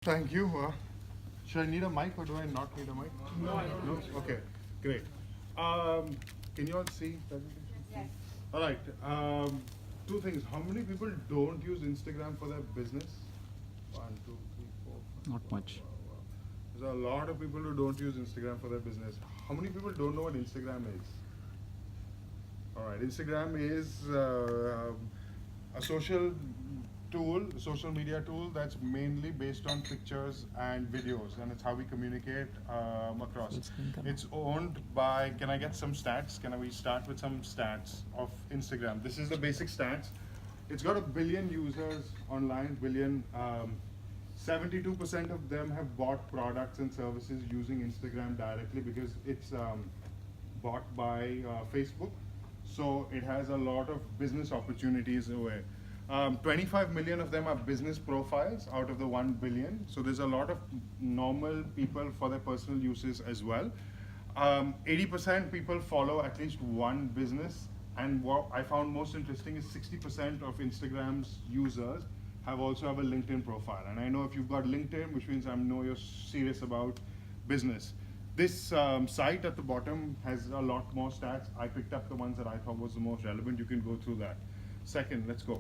Thank you. Should I need a mic or do I not need a mic? No, I don't. No? Okay, great. Can you all see presentation? Yes. All right. Two things. How many people don't use Instagram for their business? One, two, three, four, five. Not much. Wow. There's a lot of people who don't use Instagram for their business. How many people don't know what Instagram is? All right. Instagram is a social media tool that's mainly based on pictures and videos, and it's how we communicate across. It's owned by. Can I get some stats? Can we start with some stats of Instagram? This is the basic stats. It's got 1 billion users online. Billion. 72% of them have bought products and services using Instagram directly because it's bought by Facebook. So it has a lot of business opportunities away. 25 million of them are business profiles out of the 1 billion. So there's a lot of normal people for their personal uses as well. 80% people follow at least one business. And what I found most interesting is 60% of Instagram's users also have a LinkedIn profile. And I know if you've got LinkedIn, which means I know you're serious about business. This site at the bottom has a lot more stats. I picked up the ones that I thought was the most relevant. You can go through that. Second, let's go.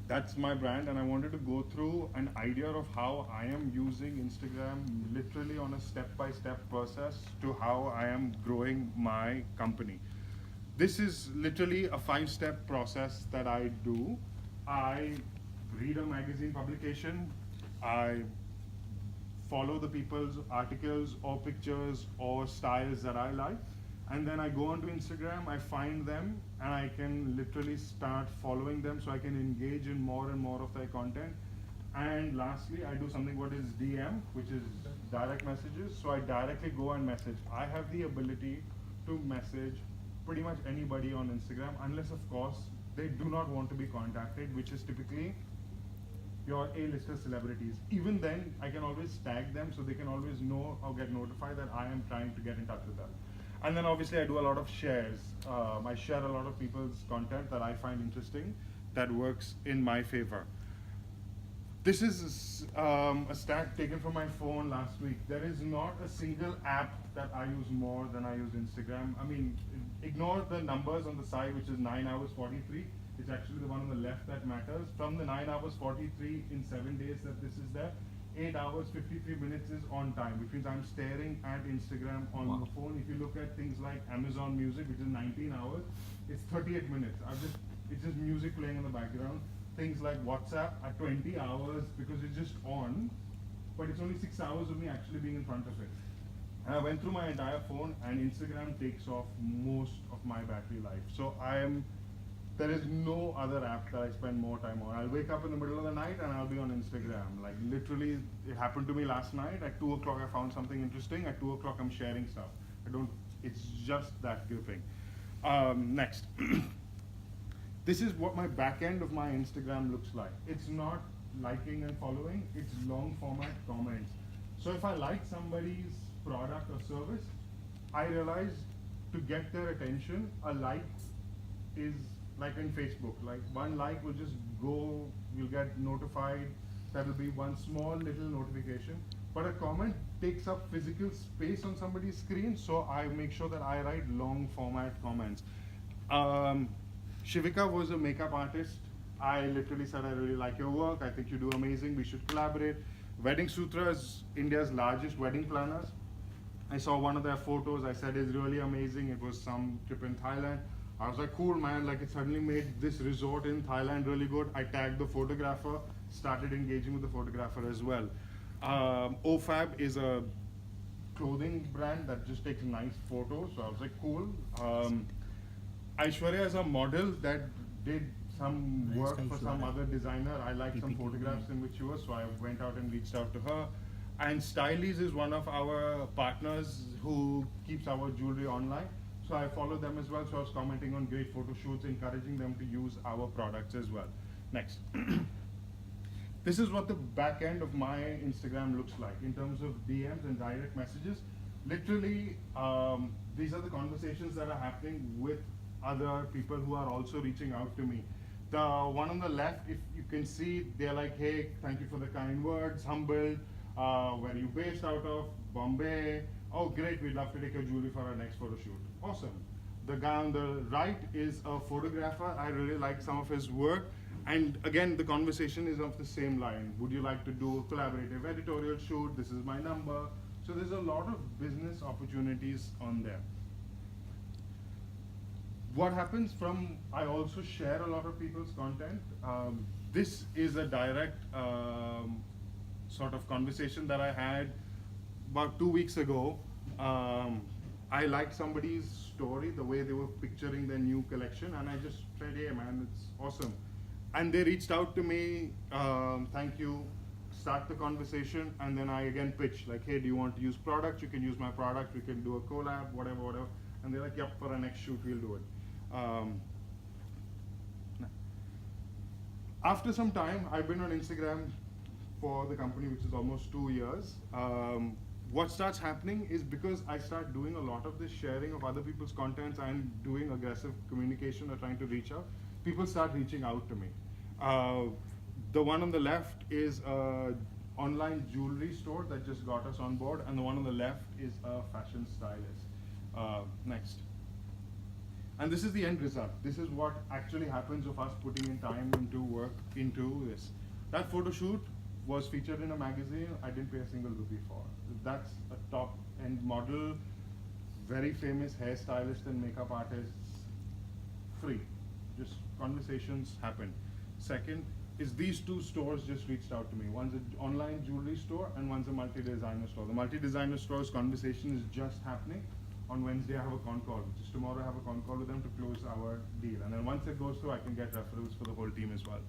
That's my brand, and I wanted to go through an idea of how I am using Instagram literally on a step-by-step process to how I am growing my company. This is literally a 5-step process that I do. I read a magazine publication, I follow the people's articles or pictures or styles that I like, and then I go onto Instagram, I find them, and I can literally start following them so I can engage in more and more of their content. And lastly, I do something what is DM, which is direct messages. So I directly go and message. I have the ability to message pretty much anybody on Instagram, unless of course they do not want to be contacted, which is typically your A-lister celebrities. Even then, I can always tag them so they can always know or get notified that I am trying to get in touch with them. And then obviously I do a lot of shares. I share a lot of people's content that I find interesting that works in my favor. This is a stat taken from my phone last week. There is not a single app that I use more than I use Instagram. I mean, ignore the numbers on the side, which is 9 hours 43. It's actually the one on the left that matters. From the 9 hours 43 in 7 days that this is there, 8 hours 53 minutes is on time, which means I'm staring at Instagram on the phone. If you look at things like Amazon Music, which is 19 hours, it's 38 minutes. It's just music playing in the background. Things like WhatsApp are 20 hours because it's just on, but it's only 6 hours of me actually being in front of it. And I went through my entire phone, and Instagram takes off most of my battery life. So there is no other app that I spend more time on. I'll wake up in the middle of the night and I'll be on Instagram. Like literally, it happened to me last night. At 2 o'clock, I found something interesting. At 2 o'clock, I'm sharing stuff. It's just that gripping. Next. This is what my back end of my Instagram looks like. It's not liking and following, it's long format comments. So if I like somebody's product or service, I realize to get their attention, a like is like in Facebook. Like one like will just go, you'll get notified. That'll be one small little notification. But a comment takes up physical space on somebody's screen, so I make sure that I write long format comments. Shivika was a makeup artist. I literally said, I really like your work. I think you do amazing. We should collaborate. Wedding Sutra is India's largest wedding planners. I saw one of their photos. I said, it's really amazing. It was some trip in Thailand. I was like, cool, man. Like, it suddenly made this resort in Thailand really good. I tagged the photographer, started engaging with the photographer as well. OFAB is a clothing brand that just takes nice photos. So I was like, cool. Aishwarya is a model that did some work for some other designer. I liked some photographs in which she was, so I went out and reached out to her. And Stylies is one of our partners who keeps our jewelry online. So I follow them as well. So I was commenting on great photo shoots, encouraging them to use our products as well. Next. This is what the back end of my Instagram looks like in terms of DMs and direct messages. Literally, these are the conversations that are happening with other people who are also reaching out to me. The one on the left, if you can see, they're like, hey, thank you for the kind words, humbled. Where are you based out of? Bombay. Oh, great, we'd love to take your jewelry for our next photo shoot. Awesome. The guy on the right is a photographer. I really like some of his work. And again, the conversation is of the same line. Would you like to do a collaborative editorial shoot? This is my number. So there's a lot of business opportunities on there. What happens from, I also share a lot of people's content. This is a direct sort of conversation that I had about 2 weeks ago. I liked somebody's story, the way they were picturing their new collection, and I just said, hey man, it's awesome. And they reached out to me, thank you, start the conversation, and then I again pitch, like, hey, do you want to use products? You can use my product, we can do a collab, whatever, whatever. And they're like, yep, for our next shoot, we'll do it. After some time, I've been on Instagram for the company, which is almost 2 years. What starts happening is because I start doing a lot of this sharing of other people's contents and doing aggressive communication or trying to reach out, people start reaching out to me. The one on the left is an online jewelry store that just got us on board, and the one on the left is a fashion stylist. Next. And this is the end result. This is what actually happens of us putting in time into work into this. That photo shoot was featured in a magazine. I didn't pay a single rupee for. That's a top end model, very famous hairstylist and makeup artists, free. Just conversations happen. Second is these two stores just reached out to me. One's an online jewelry store and one's a multi-designer store. The multi-designer store's conversation is just happening. On Wednesday, I have a con call, which is tomorrow. I have a con call with them to close our deal. And then once it goes through, I can get referrals for the whole team as well.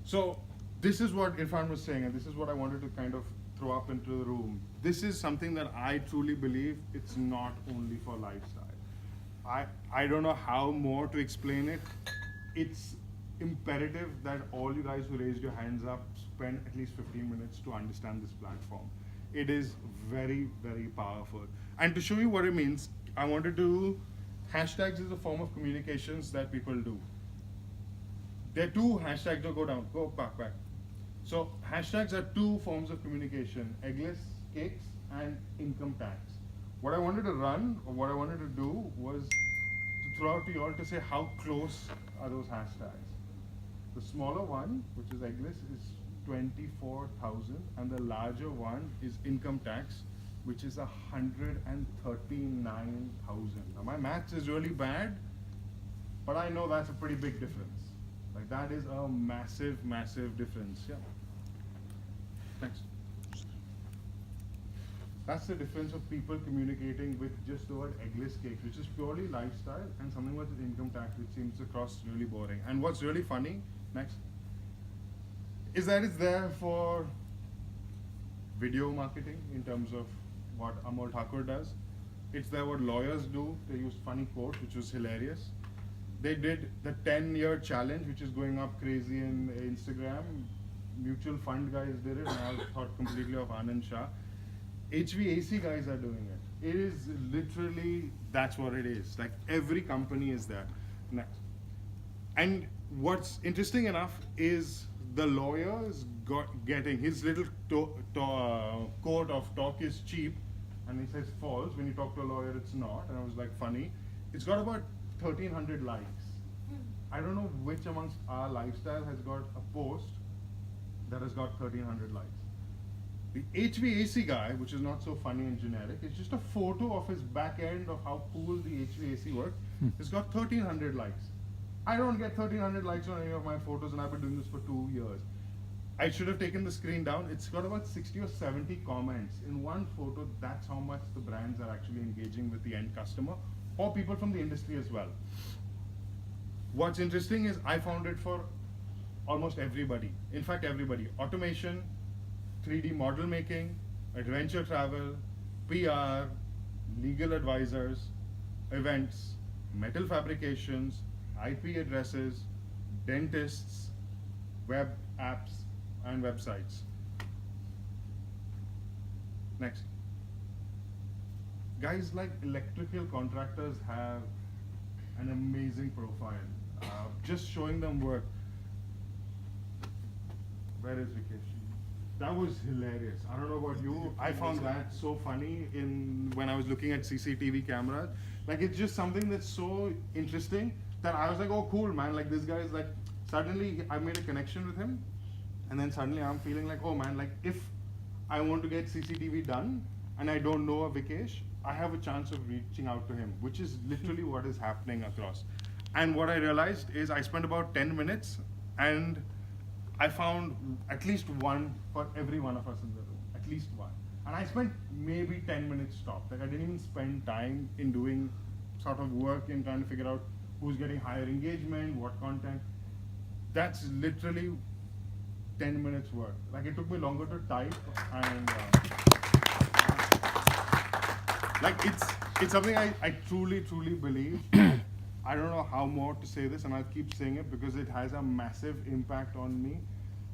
So this is what Irfan was saying, and this is what I wanted to kind of throw up into the room. This is something that I truly believe it's not only for lifestyle. I don't know how more to explain it. It's imperative that all you guys who raised your hands up spend at least 15 minutes to understand this platform. It is very, very powerful. And to show you what it means, I wanted to, hashtags is a form of communications that people do. There are two hashtags, go down, go back. So hashtags are two forms of communication, eggless cakes and income tax. What I wanted to run, or what I wanted to do was to throw out to you all to say how close are those hashtags. The smaller one, which is eggless, is 24,000, and the larger one is income tax, which is 139,000. Now my maths is really bad, but I know that's a pretty big difference. Like that is a massive, massive difference. Yeah. Next. That's the difference of people communicating with just the word eggless cakes, which is purely lifestyle, and something with income tax, which seems across really boring. And what's really funny, next, is that it's there for video marketing in terms of what Amol Thakur does. It's there what lawyers do. They use funny quotes, which was hilarious. They did the 10-year challenge, which is going up crazy in Instagram. Mutual fund guys did it, and I thought completely of Anand Shah. HVAC guys are doing it. It is literally, that's what it is. Like every company is there. Next. And what's interesting enough is the lawyers getting his little quote of talk is cheap, and he says false. When you talk to a lawyer, it's not. And I was like, funny. It's got about 1,300 likes. I don't know which amongst our lifestyle has got a post that has got 1,300 likes. The HVAC guy, which is not so funny and generic, it's just a photo of his back end of how cool the HVAC works. It's got 1,300 likes. I don't get 1,300 likes on any of my photos, and I've been doing this for 2 years. I should have taken the screen down. It's got about 60 or 70 comments. In one photo, that's how much the brands are actually engaging with the end customer, or people from the industry as well. What's interesting is I found it for almost everybody. In fact, everybody. Automation, 3D model making, adventure travel, PR, legal advisors, events, metal fabrications, IP addresses, dentists, web apps, and websites. Next. Guys like electrical contractors have an amazing profile. just showing them work. Where is Vikesh? That was hilarious. I don't know about you. I found that so funny when I was looking at CCTV cameras. Like, it's just something that's so interesting that I was like, oh, cool, man. Like, this guy is like, suddenly I made a connection with him. And then suddenly I'm feeling like, oh, man, like, if I want to get CCTV done and I don't know a Vikesh, I have a chance of reaching out to him, which is literally what is happening across. And what I realized is I spent about 10 minutes and I found at least one for every one of us in the room, at least one. And I spent maybe 10 minutes top. Like, I didn't even spend time in doing sort of work in trying to figure out who's getting higher engagement, what content. That's literally 10 minutes work. Like, it took me longer to type and like it's something I truly believe. I don't know how more to say this, and I'll keep saying it because it has a massive impact on me,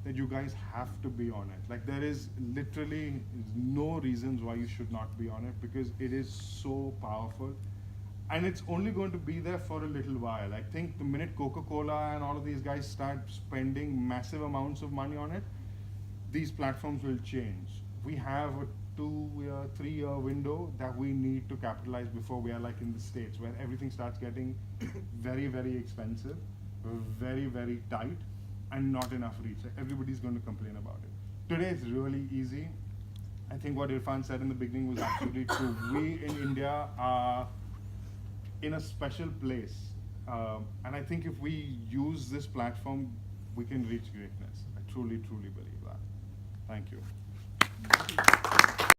that you guys have to be on it. Like, there is literally no reasons why you should not be on it, because it is so powerful. And it's only going to be there for a little while. I think the minute Coca-Cola and all of these guys start spending massive amounts of money on it, these platforms will change. We have a 2-year, 3-year window that we need to capitalize before we are like in the States, where everything starts getting very expensive, very tight, and not enough reach. Like, everybody's going to complain about it. Today it's really easy. I think what Irfan said in the beginning was absolutely true. We in India are in a special place. And I think if we use this platform, we can reach greatness. I truly believe that. Thank you.